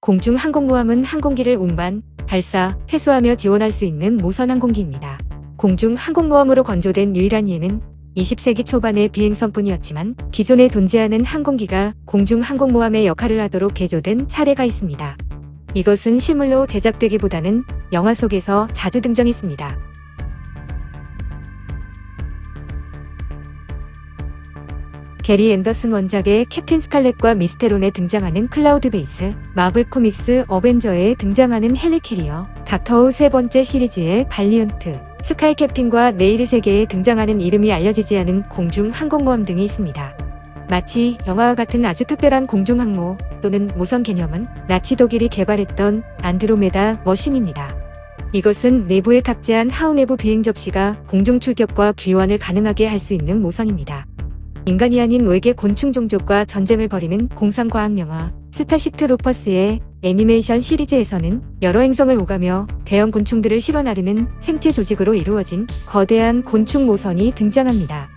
공중항공모함은 항공기를 운반, 발사, 회수하며 지원할 수 있는 모선 항공기입니다. 공중항공모함으로 건조된 유일한 예는 20세기 초반의 비행선뿐이었지만 기존에 존재하는 항공기가 공중항공모함의 역할을 하도록 개조된 사례가 있습니다. 이것은 실물로 제작되기보다는 영화 속에서 자주 등장했습니다. 게리 앤더슨 원작의 캡틴 스칼렛과 미스테론에 등장하는 클라우드 베이스, 마블 코믹스 어벤져에 등장하는 헬리캐리어, 닥터우 세 번째 시리즈의 발리언트, 스카이 캡틴과 네일의 세계에 등장하는 이름이 알려지지 않은 공중 항공모함 등이 있습니다. 마치 영화와 같은 아주 특별한 공중항모 또는 모선 개념은 나치 독일이 개발했던 안드로메다 머신입니다. 이것은 내부에 탑재한 하우 내부 비행 접시가 공중 출격과 귀환을 가능하게 할 수 있는 모선입니다. 인간이 아닌 외계 곤충 종족과 전쟁을 벌이는 공상과학 영화 스타쉽 트루퍼스의 애니메이션 시리즈에서는 여러 행성을 오가며 대형 곤충들을 실어 나르는 생체 조직으로 이루어진 거대한 곤충 모선이 등장합니다.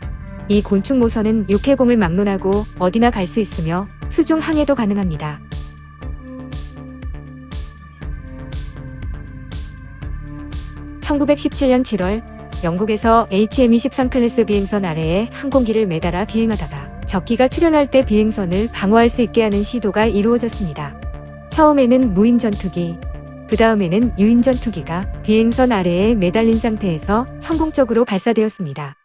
이 곤충 모선은 육해공을 막론하고 어디나 갈 수 있으며 수중 항해도 가능합니다. (1917년 7월) 영국에서 HME-13 클래스 비행선 아래에 항공기를 매달아 비행하다가 적기가 출현할 때 비행선을 방어할 수 있게 하는 시도가 이루어졌습니다. 처음에는 무인 전투기, 그 다음에는 유인 전투기가 비행선 아래에 매달린 상태에서 성공적으로 발사되었습니다.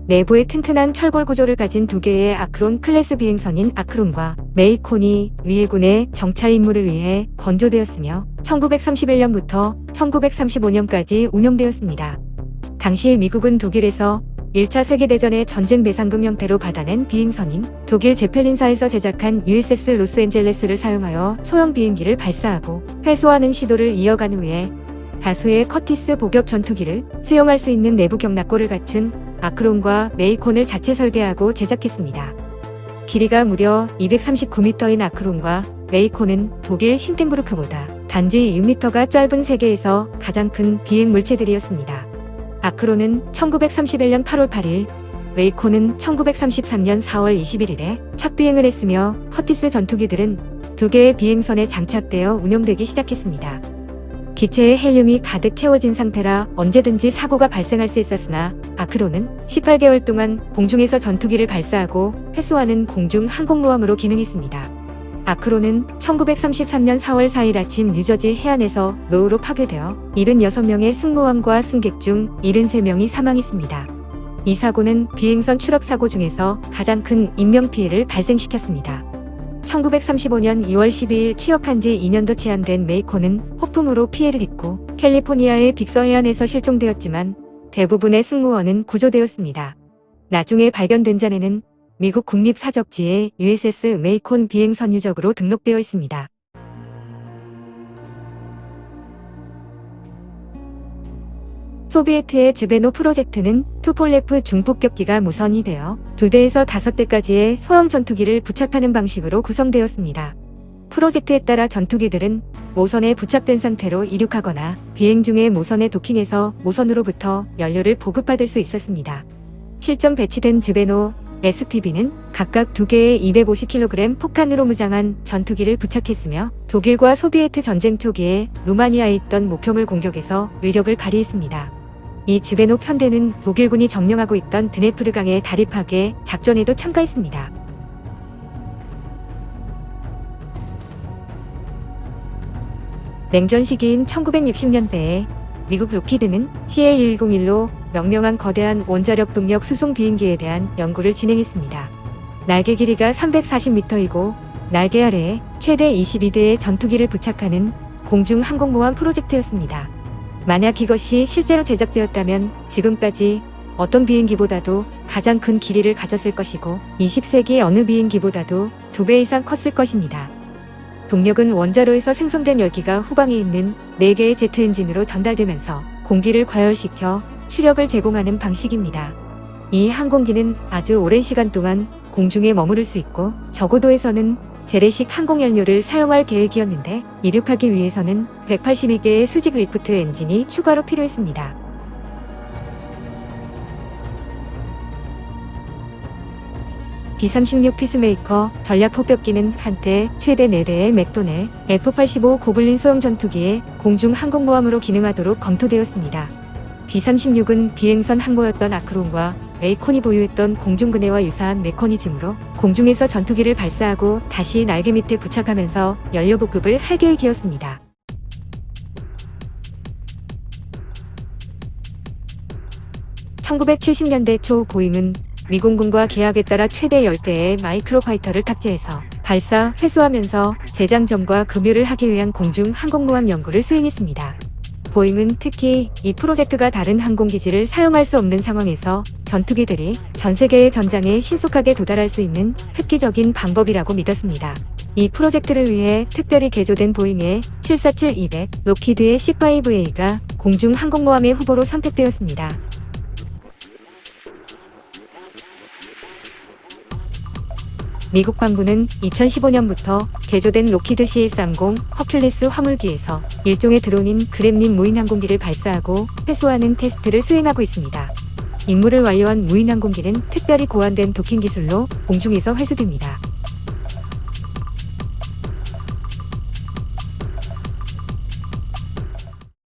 내부에 튼튼한 철골 구조를 가진 두 개의 아크론 클래스 비행선인 아크론과 메이콘이 위해군의 정찰 임무를 위해 건조되었으며 1931년부터 1935년까지 운용되었습니다. 당시 미국은 독일에서 1차 세계대전의 전쟁 배상금 형태로 받아낸 비행선인 독일 제펠린사에서 제작한 USS 로스앤젤레스를 사용하여 소형 비행기를 발사하고 회수하는 시도를 이어간 후에 다수의 커티스 복엽 전투기를 수용할 수 있는 내부 경납고를 갖춘 아크론과 메이콘을 자체 설계하고 제작했습니다. 길이가 무려 239m인 아크론과 메이콘은 독일 힌덴부르크보다 단지 6m가 짧은 세계에서 가장 큰 비행 물체들이었습니다. 아크론은 1931년 8월 8일, 메이콘은 1933년 4월 21일에 첫 비행을 했으며 커티스 전투기들은 두 개의 비행선에 장착되어 운용되기 시작했습니다. 기체에 헬륨이 가득 채워진 상태라 언제든지 사고가 발생할 수 있었으나 아크론은 18개월 동안 공중에서 전투기를 발사하고 회수하는 공중 항공모함으로 기능했습니다. 아크론은 1933년 4월 4일 아침 뉴저지 해안에서 노우로 파괴되어 76명의 승무원과 승객 중 73명이 사망했습니다. 이 사고는 비행선 추락 사고 중에서 가장 큰 인명피해를 발생시켰습니다. 1935년 2월 12일 취역한 지 2년도 채 안 된 메이콘은 폭풍으로 피해를 입고 캘리포니아의 빅서 해안에서 실종되었지만 대부분의 승무원은 구조되었습니다. 나중에 발견된 잔해는 미국 국립사적지에 USS 메이콘 비행선 유적으로 등록되어 있습니다. 소비에트의 즈베노 프로젝트는 투폴레프 중폭격기가 무선이 되어 2대에서 5대까지의 소형 전투기를 부착하는 방식으로 구성되었습니다. 프로젝트에 따라 전투기들은 모선에 부착된 상태로 이륙하거나 비행 중에 모선에 도킹해서 모선으로부터 연료를 보급받을 수 있었습니다. 실전 배치된 즈베노 SPB는 각각 2개의 250kg 폭탄으로 무장한 전투기를 부착했으며 독일과 소비에트 전쟁 초기에 루마니아에 있던 목표물 공격에서 위력을 발휘했습니다. 이 즈베노 편대는 독일군이 점령하고 있던 드네프르강의 다리 파괴 작전에도 참가했습니다. 냉전 시기인 1960년대에 미국 로키드는 CL-101로 명명한 거대한 원자력 동력 수송 비행기에 대한 연구를 진행했습니다. 날개 길이가 340m이고 날개 아래에 최대 22대의 전투기를 부착하는 공중항공모함 프로젝트였습니다. 만약 이것이 실제로 제작되었다면 지금까지 어떤 비행기보다도 가장 큰 길이를 가졌을 것이고 20세기 어느 비행기보다도 2배 이상 컸을 것입니다. 동력은 원자로에서 생성된 열기가 후방에 있는 4개의 제트 엔진으로 전달되면서 공기를 과열시켜 추력을 제공하는 방식입니다. 이 항공기는 아주 오랜 시간 동안 공중에 머무를 수 있고 저고도에서는 재래식 항공연료를 사용할 계획이었는데 이륙하기 위해서는 182개의 수직 리프트 엔진이 추가로 필요했습니다. B-36 피스메이커 전략 폭격기는 한때 최대 4대의 맥도넬 F-85 고블린 소형 전투기의 공중 항공모함으로 기능하도록 검토되었습니다. B-36은 비행선 항모였던 아크론과 메이콘이 보유했던 공중근해와 유사한 메커니즘으로 공중에서 전투기를 발사하고 다시 날개 밑에 부착하면서 연료 보급을 할 계획이었습니다. (1970년대) 초 보잉은 미공군과 계약에 따라 최대 10대의 마이크로파이터를 탑재해서 발사, 회수하면서 재장전과 급유를 하기 위한 공중 항공모함 연구를 수행했습니다. 보잉은 특히 이 프로젝트가 다른 항공기지를 사용할 수 없는 상황에서 전투기들이 전 세계의 전장에 신속하게 도달할 수 있는 획기적인 방법이라고 믿었습니다. 이 프로젝트를 위해 특별히 개조된 보잉의 747-200, 록히드의 C-5A가 공중 항공모함의 후보로 선택되었습니다. 미국 방부는 2015년부터 개조된 로키드 C-130 허큘리스 화물기에서 일종의 드론인 그램린 무인항공기를 발사하고 회수하는 테스트를 수행하고 있습니다. 임무를 완료한 무인항공기는 특별히 고안된 도킹 기술로 공중에서 회수됩니다.